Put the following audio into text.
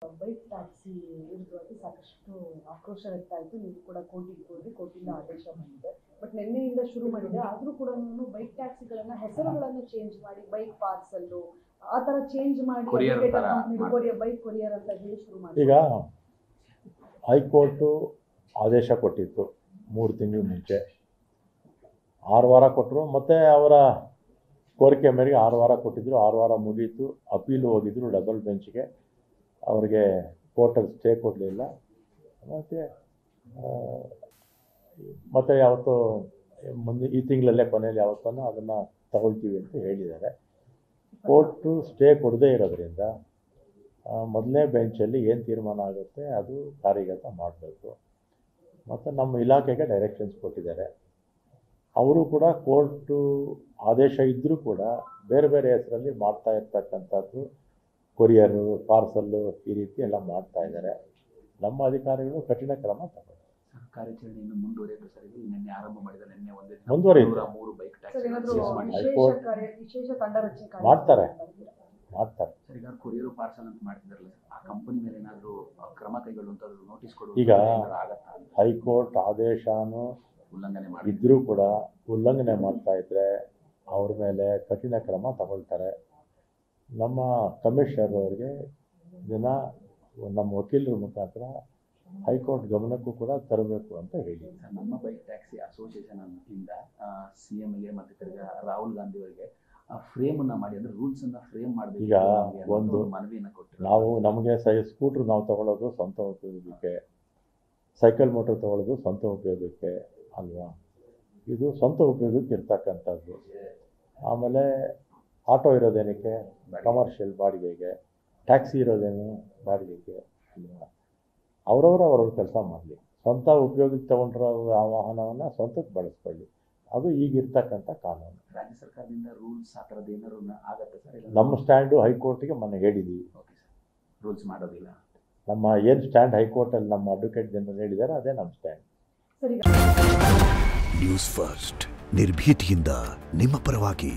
Bike taxi ವಿರುದ್ಧವಾಗಿ ಸಾಕಷ್ಟು ಆಕ್ರೋಶ ವ್ಯಕ್ತ ಆಯಿತು. ನೀವು ಕೂಡ ಕೋರ್ಟಿಗೆ ಹೋಗಿ ಕೋರ್ಟಿಂದ ಆದೇಶ ಬಂದಿದೆ. ಬಟ್ ನಿನ್ನೆಯಿಂದ ಶುರು ಮಾಡಿದೆ, ಆದರೂ ಕೂಡ ಬೈಕ್ ಟ್ಯಾಕ್ಸಿಗಳನ್ನ ಹೆಸರುಗಳನ್ನು ಚೇಂಜ್ ಮಾಡಿ ಬೈಕ್ ಪಾರ್ಸಲ್ಲು ಆ ಥರ ಚೇಂಜ್ ಮಾಡಿ ಬೈಕ್ ಕೊರಿಯರ್ ಅಂತ ಹೇಳಿ ಶುರು ಮಾಡಿ. ಈಗ ಹೈಕೋರ್ಟು ಆದೇಶ ಕೊಟ್ಟಿತ್ತು 3 ತಿಂಗಳ ಮುಂಚೆ, 6 ವಾರ ಕೊಟ್ಟರು. ಮತ್ತು ಅವರ ಕೋರಿಕೆ ಮೇರೆಗೆ 6 ವಾರ ಕೊಟ್ಟಿದ್ದರು. 6 ವಾರ ಮುಗೀತು, ಅಪೀಲು ಹೋಗಿದ್ದರು ಡಬಲ್ ಬೆಂಚ್ಗೆ. ಅವರಿಗೆ ಕೋರ್ಟಲ್ಲಿ ಸ್ಟೇ ಕೊಡಲಿಲ್ಲ. ಮತ್ತು ಯಾವತ್ತೂ ಮುಂದೆ ಈ ತಿಂಗಳಲ್ಲೇ ಕೊನೆಯಲ್ಲಿ ಯಾವತ್ತೂ ಅದನ್ನು ತಗೊಳ್ತೀವಿ ಅಂತ ಹೇಳಿದ್ದಾರೆ. ಕೋರ್ಟು ಸ್ಟೇ ಕೊಡದೇ ಇರೋದ್ರಿಂದ ಮೊದಲನೇ ಬೆಂಚಲ್ಲಿ ಏನು ತೀರ್ಮಾನ ಆಗುತ್ತೆ ಅದು ಕಾರ್ಯಗತ ಮಾಡಬೇಕು. ಮತ್ತು ನಮ್ಮ ಇಲಾಖೆಗೆ ಡೈರೆಕ್ಷನ್ಸ್ ಕೊಟ್ಟಿದ್ದಾರೆ. ಅವರು ಕೂಡ ಕೋರ್ಟು ಆದೇಶ ಇದ್ದರೂ ಕೂಡ ಬೇರೆ ಬೇರೆ ಹೆಸರಲ್ಲಿ ಮಾಡ್ತಾ ಇರ್ತಕ್ಕಂಥದ್ದು ಕೊರಿಯರು, ಪಾರ್ಸಲ್ಲು ಈ ರೀತಿ ಎಲ್ಲ ಮಾಡ್ತಾ ಇದ್ದಾರೆ. ನಮ್ಮ ಅಧಿಕಾರಿಗಳು ಕಠಿಣ ಕ್ರಮ ತಗೊಳ್ತಾರೆ. ಕಾರ್ಯಾಚರಣೆಯನ್ನು ಮುಂದುವರಿಯುತ್ತೆ ಸರ್. ಇದು ನಿನ್ನೆ ಆರಂಭ ಮಾಡಿದ ನಿನ್ನೆ ಒಂದೇ ಮುಂದುವರಿಯುತ್ತೆ. 3 ಬೈಕ್ ಮಾಡ್ತಾರೆ ಸರ್. ಈಗ ಕೊರಿಯರ್ ಪಾರ್ಸಲ್ ಅಂತ ಮಾಡ್ತಿದಾರಲ್ಲ, ಆ ಕಂಪನಿ ಮೇಲೆ ಏನಾದರೂ ಕ್ರಮ ಕೈಗೊಳ್ಳುವಂಥದ್ದು ನೋಟಿಸ್ ಕೊಡುವುದು ಈಗ ಹೈಕೋರ್ಟ್ ಆದೇಶನೂ ಇದ್ದರೂ ಕೂಡ ಉಲ್ಲಂಘನೆ ಮಾಡ್ತಾ ಇದ್ದರೆ ಅವ್ರ ಮೇಲೆ ಕಠಿಣ ಕ್ರಮ ತಗೊಳ್ತಾರೆ. ನಮ್ಮ ಕಮಿಷನರ್ ಅವರಿಗೆ ಇದನ್ನು ನಮ್ಮ ವಕೀಲರ ಮುಖಾಂತರ ಹೈಕೋರ್ಟ್ ಗಮನಕ್ಕೂ ಕೂಡ ತರಬೇಕು ಅಂತ ಹೇಳಿ. ನಮ್ಮ ಬೈಕ್ ಟ್ಯಾಕ್ಸಿ ಅಸೋಸಿಯೇಷನ್ ಇಂದ CMಗೆ ಮತ್ತು ತಿರ್ಗ ರಾಹುಲ್ ಗಾಂಧಿ ಅವರಿಗೆ ಫ್ರೇಮನ್ನು ಮಾಡಿ, ಅಂದರೆ ರೂಲ್ಸನ್ನು ಫ್ರೇಮ್ ಮಾಡಬೇಕು. ಈಗ ಒಂದು ಮನವಿಯನ್ನು ಕೊಟ್ಟು ನಾವು ನಮಗೆ ಸ್ಕೂಟ್ರ್ ನಾವು ತೊಗೊಳ್ಳೋದು ಸ್ವಂತ ಉಪಯೋಗಕ್ಕೆ, ಸೈಕಲ್ ಮೋಟರ್ ತೊಗೊಳ್ಳೋದು ಸ್ವಂತ ಉಪಯೋಗಕ್ಕೆ ಅಲ್ವಾ, ಇದು ಸ್ವಂತ ಉಪಯೋಗಕ್ಕೆ ಇರ್ತಕ್ಕಂಥದ್ದು. ಆಮೇಲೆ ಆಟೋ ಇರೋದೇನಕ್ಕೆ, ಕಮರ್ಷಿಯಲ್ ಬಾಡಿಗೆಗೆ, ಟ್ಯಾಕ್ಸಿ ಇರೋದೇನು ಬಾಡಿಗೆಗೆ ಅಲ್ವಾ. ಅವ್ರವ್ರ ಕೆಲಸ ಮಾಡಲಿ. ಸ್ವಂತ ಉಪಯೋಗಕ್ಕೆ ತೊಗೊಂಡಿರೋ ಆ ವಾಹನವನ್ನು ಸ್ವಂತಕ್ಕೆ ಬಳಸ್ಕೊಳ್ಳಿ. ಅದು ಈಗಿರ್ತಕ್ಕಂಥ ಕಾನೂನು. ರಾಜ್ಯ ಸರ್ಕಾರದಿಂದ ರೂಲ್ಸ್ ಆ ಥರದ್ದು ಏನಾದ್ರು ಆಗತ್ತೆ ಸರ್? ನಮ್ಮ ಸ್ಟ್ಯಾಂಡು ಹೈಕೋರ್ಟಿಗೆ ಮೊನ್ನೆ ಹೇಳಿದ್ದೀವಿ. ಓಕೆ ಸರ್, ರೂಲ್ಸ್ ಮಾಡೋದಿಲ್ಲ. ನಮ್ಮ ಏನು ಸ್ಟ್ಯಾಂಡ್ ಹೈಕೋರ್ಟಲ್ಲಿ ನಮ್ಮ ಅಡ್ವೊಕೇಟ್ ಜನರಲ್ ಹೇಳಿದ್ದಾರೆ, ಅದೇ ನಮ್ಮ ಸ್ಟ್ಯಾಂಡ್. ನ್ಯೂಸ್ ಫಸ್ಟ್, ನಿರ್ಭೀತಿಯಿಂದ ನಿಮ್ಮ ಪರವಾಗಿ.